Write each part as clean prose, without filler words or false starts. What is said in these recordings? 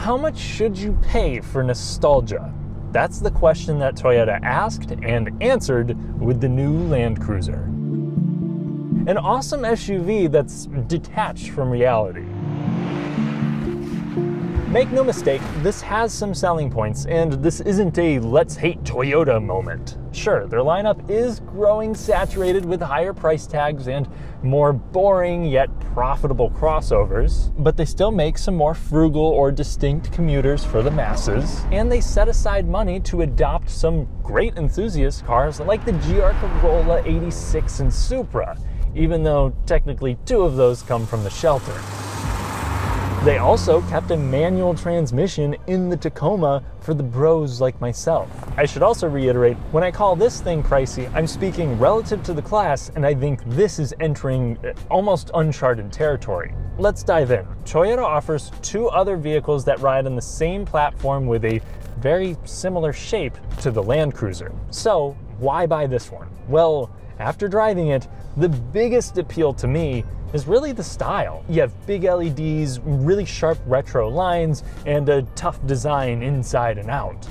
How much should you pay for nostalgia? That's the question that Toyota asked and answered with the new Land Cruiser. An awesome SUV that's detached from reality. Make no mistake, this has some selling points, and this isn't a let's hate Toyota moment. Sure, their lineup is growing saturated with higher price tags and more boring yet profitable crossovers, but they still make some more frugal or distinct commuters for the masses, and they set aside money to adopt some great enthusiast cars like the GR Corolla 86 and Supra, even though technically 2 of those come from the shelter. They also kept a manual transmission in the Tacoma for the bros like myself. I should also reiterate, when I call this thing pricey, I'm speaking relative to the class, and I think this is entering almost uncharted territory. Let's dive in. Toyota offers 2 other vehicles that ride on the same platform with a very similar shape to the Land Cruiser. So why buy this one? Well, after driving it, the biggest appeal to me is really the style. You have big LEDs, really sharp retro lines, and a tough design inside and out.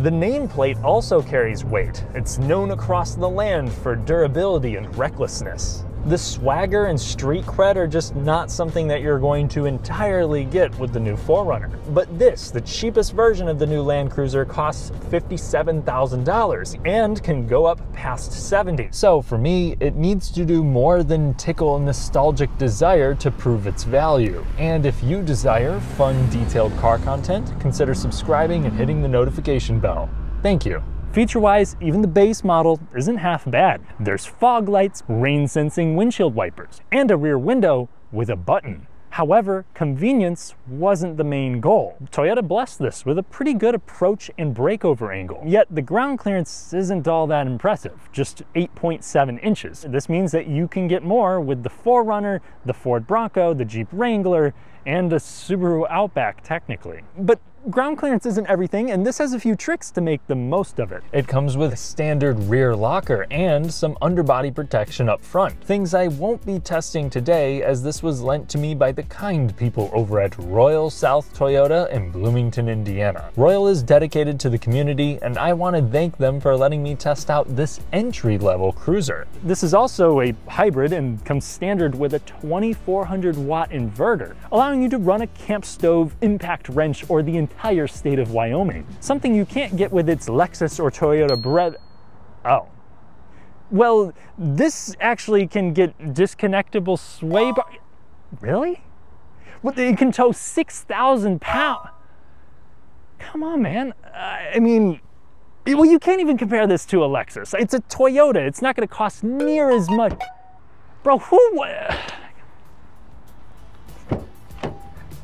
The nameplate also carries weight. It's known across the land for durability and recklessness. The swagger and street cred are just not something that you're going to entirely get with the new 4Runner. But this, the cheapest version of the new Land Cruiser, costs $57,000 and can go up past $70,000. So for me, it needs to do more than tickle nostalgic desire to prove its value. And if you desire fun, detailed car content, consider subscribing and hitting the notification bell. Thank you. Feature-wise, even the base model isn't half bad. There's fog lights, rain-sensing windshield wipers, and a rear window with a button. However, convenience wasn't the main goal. Toyota blessed this with a pretty good approach and breakover angle. Yet the ground clearance isn't all that impressive, just 8.7 inches. This means that you can get more with the 4Runner, the Ford Bronco, the Jeep Wrangler, and a Subaru Outback technically. But ground clearance isn't everything, and this has a few tricks to make the most of it. It comes with a standard rear locker and some underbody protection up front. Things I won't be testing today, as this was lent to me by the kind people over at Royal South Toyota in Bloomington, Indiana. Royal is dedicated to the community, and I want to thank them for letting me test out this entry-level cruiser. This is also a hybrid and comes standard with a 2400 watt inverter, allowing you to run a camp stove, impact wrench, or the entire state of Wyoming. Something you can't get with its Lexus or Toyota Oh. Well, this actually can get disconnectable sway bar. Really? Well, it can tow 6,000 pounds. Come on, man. I mean, well, you can't even compare this to a Lexus. It's a Toyota. It's not going to cost near as much. Bro,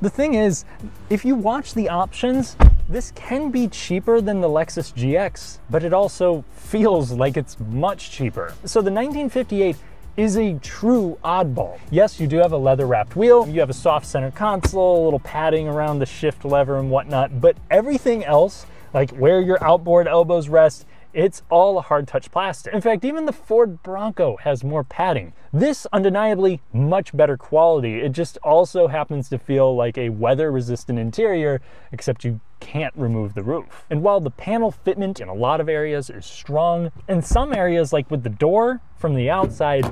The thing is, if you watch the options, this can be cheaper than the Lexus GX, but it also feels like it's much cheaper. So the 1958 is a true oddball. Yes, you do have a leather-wrapped wheel, you have a soft center console, a little padding around the shift lever and whatnot, but everything else, like where your outboard elbows rest, it's all a hard touch plastic. In fact, even the Ford Bronco has more padding. This undeniably much better quality. It just also happens to feel like a weather resistant interior, except you can't remove the roof. And while the panel fitment in a lot of areas is strong, in some areas like with the door from the outside,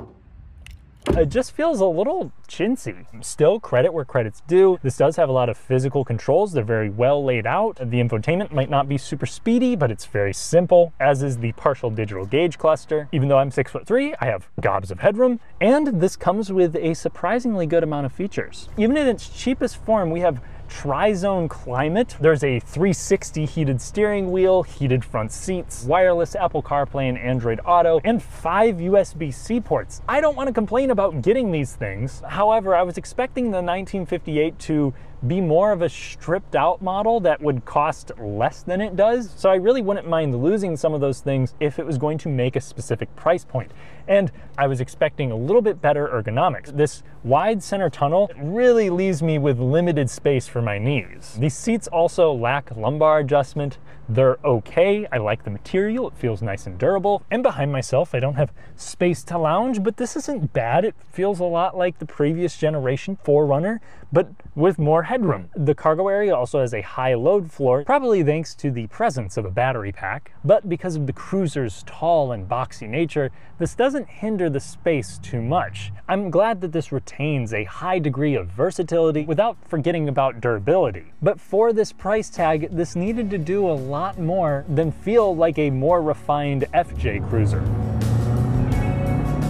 it just feels a little chintzy. Still, credit where credit's due. This does have a lot of physical controls. They're very well laid out. The infotainment might not be super speedy, but it's very simple, as is the partial digital gauge cluster. Even though I'm 6'3", I have gobs of headroom, and this comes with a surprisingly good amount of features. Even in its cheapest form, we have tri-zone climate. There's a 360 heated steering wheel, heated front seats, wireless Apple CarPlay and Android Auto, and 5 USB-C ports. I don't want to complain about getting these things. However, I was expecting the 1958 to be more of a stripped out model that would cost less than it does. So I really wouldn't mind losing some of those things if it was going to make a specific price point. And I was expecting a little bit better ergonomics. This wide center tunnel really leaves me with limited space for my knees. These seats also lack lumbar adjustment. They're okay. I like the material. It feels nice and durable. And behind myself, I don't have space to lounge, but this isn't bad. It feels a lot like the previous generation 4Runner, but with more headroom. The cargo area also has a high load floor, probably thanks to the presence of a battery pack. But because of the Cruiser's tall and boxy nature, this doesn't hinder the space too much. I'm glad that this retains a high degree of versatility without forgetting about durability. But for this price tag, this needed to do a lot more than feel like a more refined FJ Cruiser.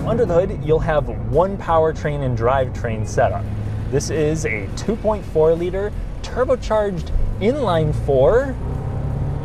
Under the hood, you'll have one powertrain and drivetrain setup. This is a 2.4 liter turbocharged inline-4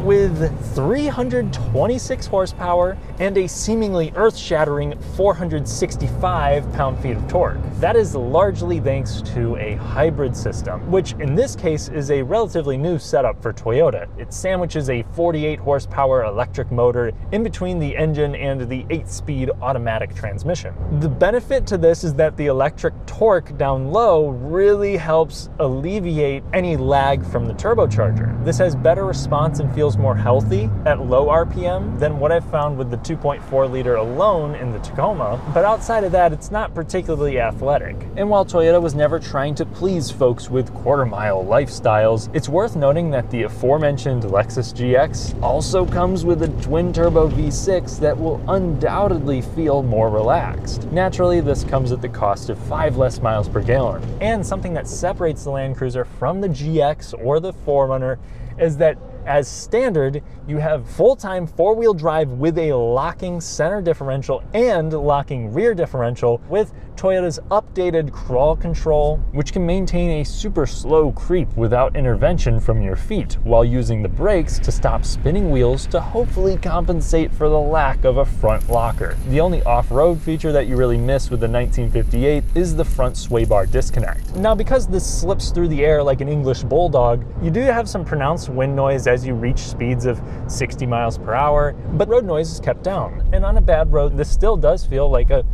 with 326 horsepower and a seemingly earth-shattering 465 pound-feet of torque. That is largely thanks to a hybrid system, which in this case is a relatively new setup for Toyota. It sandwiches a 48 horsepower electric motor in between the engine and the 8-speed automatic transmission. The benefit to this is that the electric torque down low really helps alleviate any lag from the turbocharger. This has better response and feels more healthy at low RPM than what I've found with the 2.4 liter alone in the Tacoma, but outside of that, it's not particularly athletic. And while Toyota was never trying to please folks with quarter-mile lifestyles, it's worth noting that the aforementioned Lexus GX also comes with a twin-turbo V6 that will undoubtedly feel more relaxed. Naturally, this comes at the cost of 5 less miles per gallon. And something that separates the Land Cruiser from the GX or the 4Runner is that as standard, you have full-time four-wheel drive with a locking center differential and locking rear differential with Toyota's updated crawl control, which can maintain a super slow creep without intervention from your feet while using the brakes to stop spinning wheels to hopefully compensate for the lack of a front locker. The only off-road feature that you really miss with the 1958 is the front sway bar disconnect. Now, because this slips through the air like an English bulldog, you do have some pronounced wind noise as you reach speeds of 60 miles per hour, but road noise is kept down. And on a bad road, this still does feel like a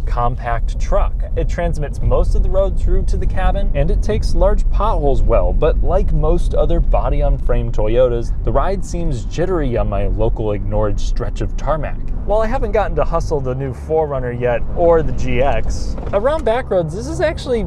compact truck. It transmits most of the road through to the cabin, and it takes large potholes well, but like most other body-on-frame Toyotas, the ride seems jittery on my local ignored stretch of tarmac. While I haven't gotten to hustle the new 4Runner yet, or the GX, around back roads, this is actually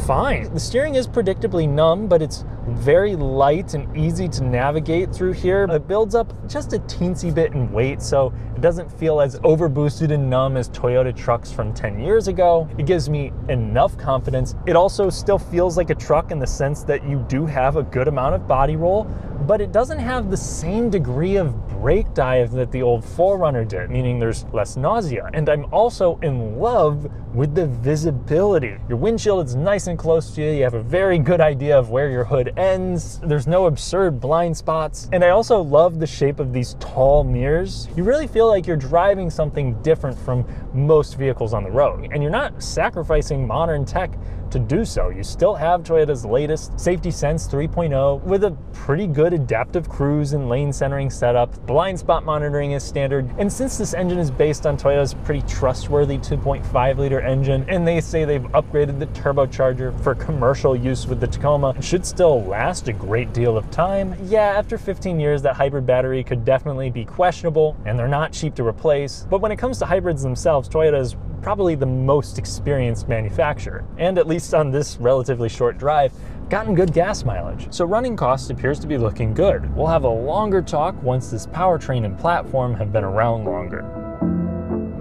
fine. The steering is predictably numb, but it's very light and easy to navigate through here. It builds up just a teensy bit in weight, so it doesn't feel as overboosted and numb as Toyota trucks from 10 years ago. It gives me enough confidence. It also still feels like a truck in the sense that you do have a good amount of body roll, but it doesn't have the same degree of brake dive that the old 4Runner did, meaning there's less nausea. And I'm also in love with the visibility. Your windshield is nice and close to you. You have a very good idea of where your hood ends. There's no absurd blind spots. And I also love the shape of these tall mirrors. You really feel like you're driving something different from most vehicles on the road. And you're not sacrificing modern tech to do so. You still have Toyota's latest Safety Sense 3.0 with a pretty good adaptive cruise and lane centering setup. Blind spot monitoring is standard. And since this engine is based on Toyota's pretty trustworthy 2.5 liter engine, and they say they've upgraded the turbocharger for commercial use with the Tacoma, it should still last a great deal of time. Yeah, after 15 years, that hybrid battery could definitely be questionable, and they're not cheap to replace. But when it comes to hybrids themselves, Toyota is probably the most experienced manufacturer, and at least on this relatively short drive, gotten good gas mileage. So running cost appears to be looking good. We'll have a longer talk once this powertrain and platform have been around longer.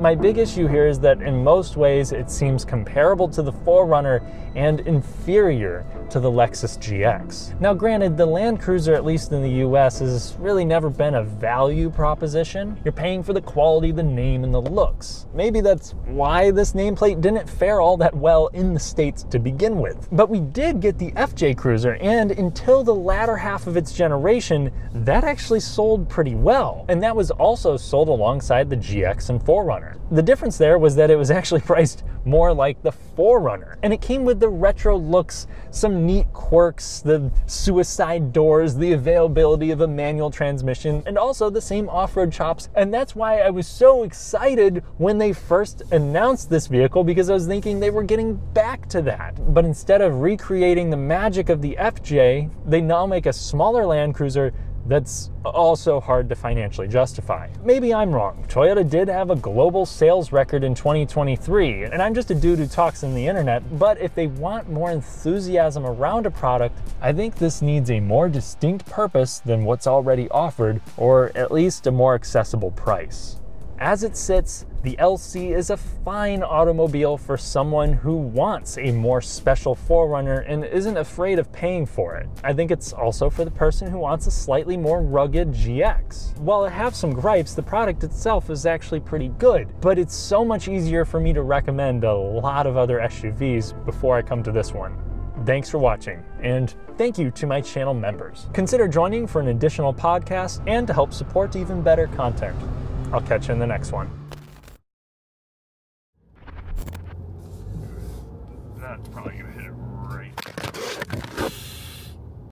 My big issue here is that in most ways it seems comparable to the 4Runner and inferior to the Lexus GX. Now granted, the Land Cruiser, at least in the US, has really never been a value proposition. You're paying for the quality, the name, and the looks. Maybe that's why this nameplate didn't fare all that well in the States to begin with. But we did get the FJ Cruiser, and until the latter half of its generation, that actually sold pretty well. And that was also sold alongside the GX and 4Runner. The difference there was that it was actually priced more like the 4Runner. And it came with the retro looks, some neat quirks, the suicide doors, the availability of a manual transmission, and also the same off-road chops. And that's why I was so excited when they first announced this vehicle, because I was thinking they were getting back to that. But instead of recreating the magic of the FJ, they now make a smaller Land Cruiser that's also hard to financially justify. Maybe I'm wrong. Toyota did have a global sales record in 2023, and I'm just a dude who talks on the internet, but if they want more enthusiasm around a product, I think this needs a more distinct purpose than what's already offered, or at least a more accessible price. As it sits, the LC is a fine automobile for someone who wants a more special 4Runner and isn't afraid of paying for it. I think it's also for the person who wants a slightly more rugged GX. While it has some gripes, the product itself is actually pretty good, but it's so much easier for me to recommend a lot of other SUVs before I come to this one. Thanks for watching, and thank you to my channel members. Consider joining for an additional podcast and to help support even better content. I'll catch you in the next one.